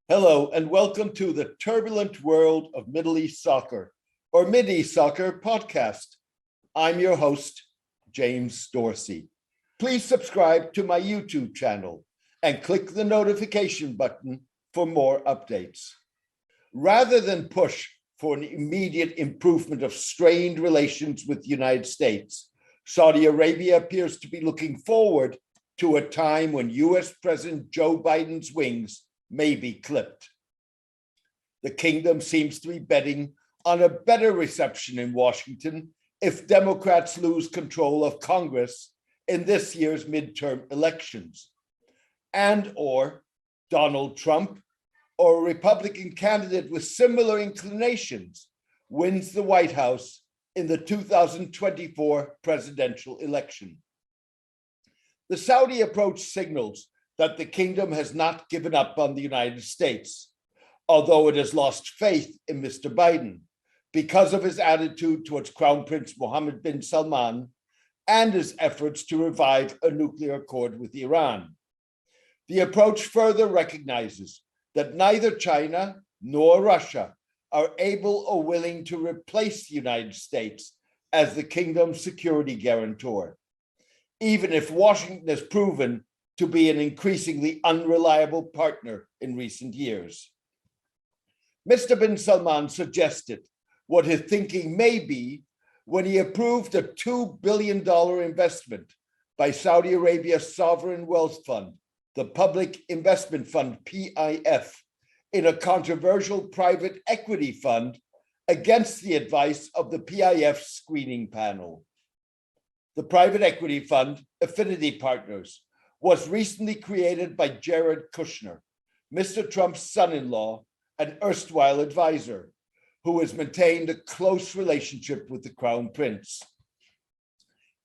Hello, and welcome to the Turbulent World of Middle East Soccer, or Mid-East Soccer podcast. I'm your host, James Dorsey. Please subscribe to my YouTube channel and click the notification button for more updates. Rather than push for an immediate improvement of strained relations with the United States, Saudi Arabia appears to be looking forward to a time when US President Joe Biden's wings may be clipped. The kingdom seems to be betting on a better reception in Washington if Democrats lose control of Congress in this year's midterm elections, and or Donald Trump or a Republican candidate with similar inclinations wins the White House in the 2024 presidential election. The Saudi approach signals that the kingdom has not given up on the United States, although it has lost faith in Mr. Biden because of his attitude towards Crown Prince Mohammed bin Salman and his efforts to revive a nuclear accord with Iran. The approach further recognizes that neither China nor Russia are able or willing to replace the United States as the kingdom's security guarantor, even if Washington has proven to be an increasingly unreliable partner in recent years. Mr. bin Salman suggested what his thinking may be when he approved a $2 billion investment by Saudi Arabia's sovereign wealth fund, the Public Investment Fund, PIF, in a controversial private equity fund against the advice of the PIF screening panel. The private equity fund, Affinity Partners, was recently created by Jared Kushner, Mr. Trump's son-in-law and erstwhile advisor, who has maintained a close relationship with the Crown Prince.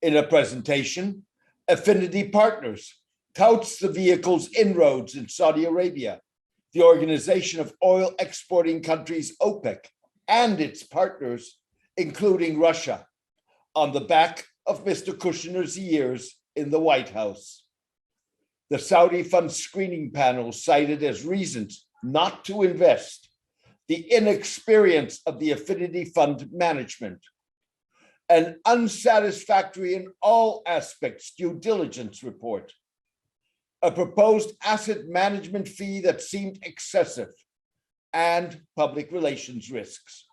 In a presentation, Affinity Partners touts the vehicle's inroads in Saudi Arabia, the organization of oil exporting countries OPEC, and its partners, including Russia, on the back of Mr. Kushner's years in the White House. The Saudi fund screening panel cited as reasons not to invest the inexperience of the Affinity Fund management, an unsatisfactory in all aspects due diligence report, a proposed asset management fee that seemed excessive, and public relations risks.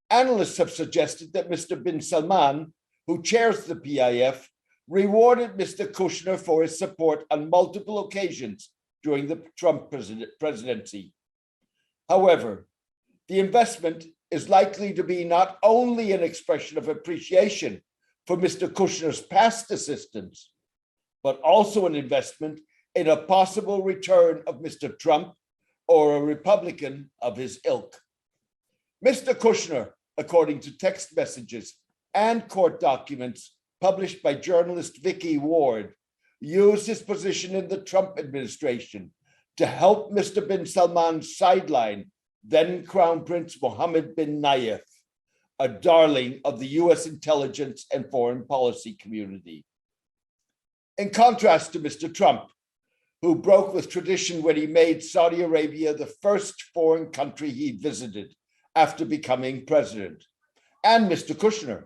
Analysts have suggested that Mr. bin Salman, who chairs the PIF, rewarded Mr. Kushner for his support on multiple occasions during the Trump presidency. However, the investment is likely to be not only an expression of appreciation for Mr. Kushner's past assistance, but also an investment in a possible return of Mr. Trump or a Republican of his ilk. Mr. Kushner, according to text messages and court documents published by journalist Vicky Ward, used his position in the Trump administration to help Mr. bin Salman sideline then Crown Prince Mohammed bin Nayef, a darling of the US intelligence and foreign policy community. In contrast to Mr. Trump, who broke with tradition when he made Saudi Arabia the first foreign country he visited after becoming president, and Mr. Kushner,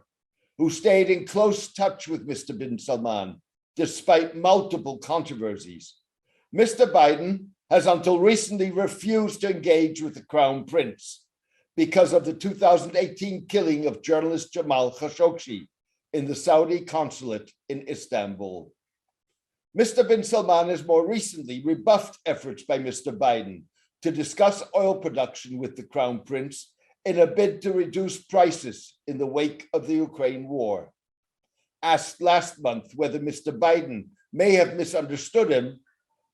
who stayed in close touch with Mr. bin Salman despite multiple controversies, Mr. Biden has until recently refused to engage with the Crown Prince because of the 2018 killing of journalist Jamal Khashoggi in the Saudi consulate in Istanbul. Mr. bin Salman has more recently rebuffed efforts by Mr. Biden to discuss oil production with the Crown Prince in a bid to reduce prices in the wake of the Ukraine war. Asked last month whether Mr. Biden may have misunderstood him,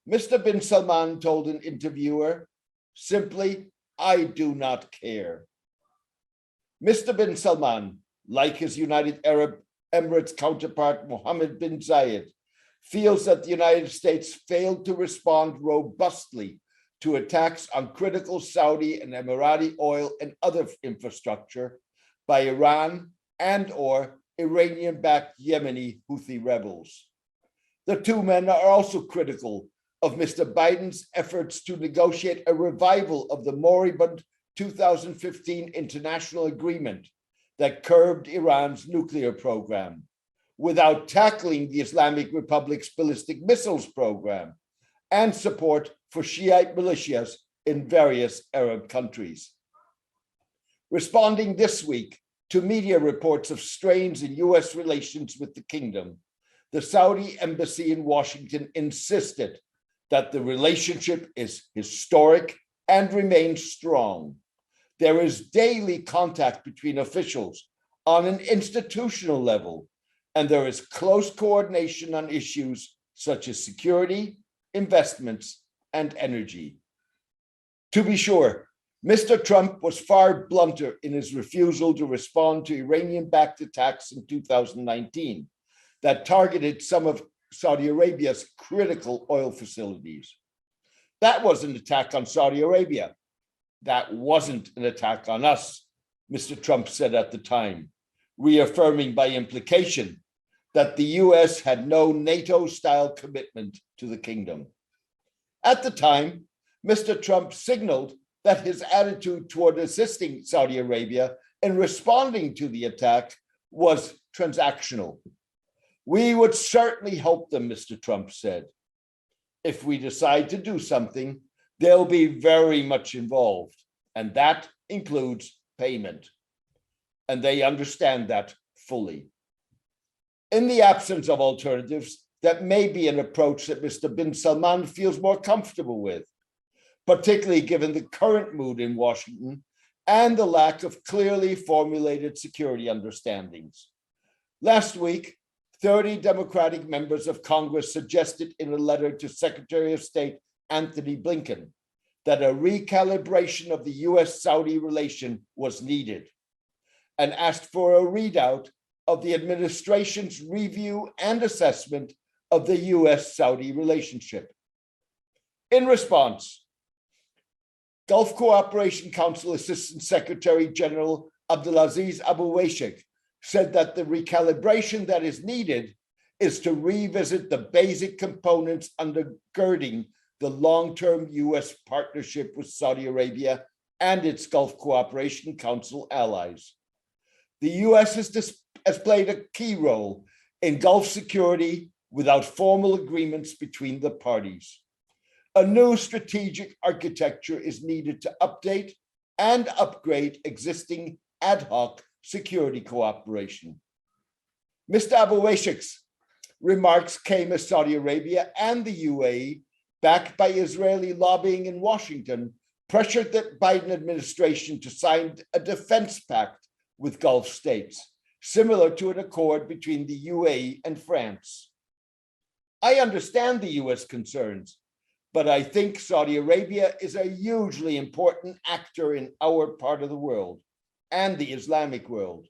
Mr. bin Salman told an interviewer, simply, "I do not care." Mr. bin Salman, like his United Arab Emirates counterpart Mohammed bin Zayed, feels that the United States failed to respond robustly to attacks on critical Saudi and Emirati oil and other infrastructure by Iran and or Iranian-backed Yemeni Houthi rebels. The two men are also critical of Mr. Biden's efforts to negotiate a revival of the moribund 2015 international agreement that curbed Iran's nuclear program, without tackling the Islamic Republic's ballistic missiles program and support for Shiite militias in various Arab countries. Responding this week to media reports of strains in US relations with the kingdom, the Saudi embassy in Washington insisted that the relationship is historic and remains strong. There is daily contact between officials on an institutional level, and there is close coordination on issues such as security, investments, and energy. To be sure, Mr. Trump was far blunter in his refusal to respond to Iranian-backed attacks in 2019 that targeted some of Saudi Arabia's critical oil facilities. That was an attack on Saudi Arabia. That wasn't an attack on us, Mr. Trump said at the time, reaffirming by implication that the US had no NATO-style commitment to the kingdom. At the time, Mr. Trump signaled that his attitude toward assisting Saudi Arabia in responding to the attack was transactional. We would certainly help them, Mr. Trump said. If we decide to do something, they'll be very much involved, and that includes payment. And they understand that fully. In the absence of alternatives, that may be an approach that Mr. bin Salman feels more comfortable with, particularly given the current mood in Washington and the lack of clearly formulated security understandings. Last week, 30 Democratic members of Congress suggested in a letter to Secretary of State Anthony Blinken that a recalibration of the US-Saudi relation was needed, and asked for a readout of the administration's review and assessment of the US-Saudi relationship. In response, Gulf Cooperation Council Assistant Secretary General Abdulaziz Abu Waishek said that the recalibration that is needed is to revisit the basic components undergirding the long-term US partnership with Saudi Arabia and its Gulf Cooperation Council allies. The US has played a key role in Gulf security without formal agreements between the parties. A new strategic architecture is needed to update and upgrade existing ad hoc security cooperation. Mr. Abu Waishek's remarks came as Saudi Arabia and the UAE, backed by Israeli lobbying in Washington, pressured the Biden administration to sign a defense pact with Gulf states, similar to an accord between the UAE and France. I understand the US concerns, but I think Saudi Arabia is a hugely important actor in our part of the world and the Islamic world.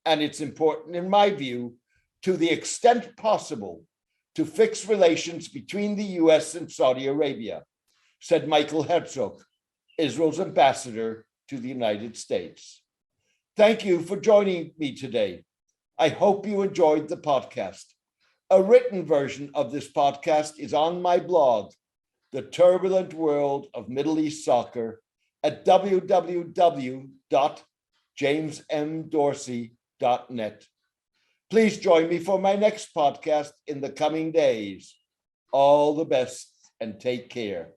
And it's important, in my view, to the extent possible, to fix relations between the US and Saudi Arabia, said Michael Herzog, Israel's ambassador to the United States. Thank you for joining me today. I hope you enjoyed the podcast. A written version of this podcast is on my blog, The Turbulent World of Middle East Soccer, at www.jamesmdorsey.net. Please join me for my next podcast in the coming days. All the best and take care.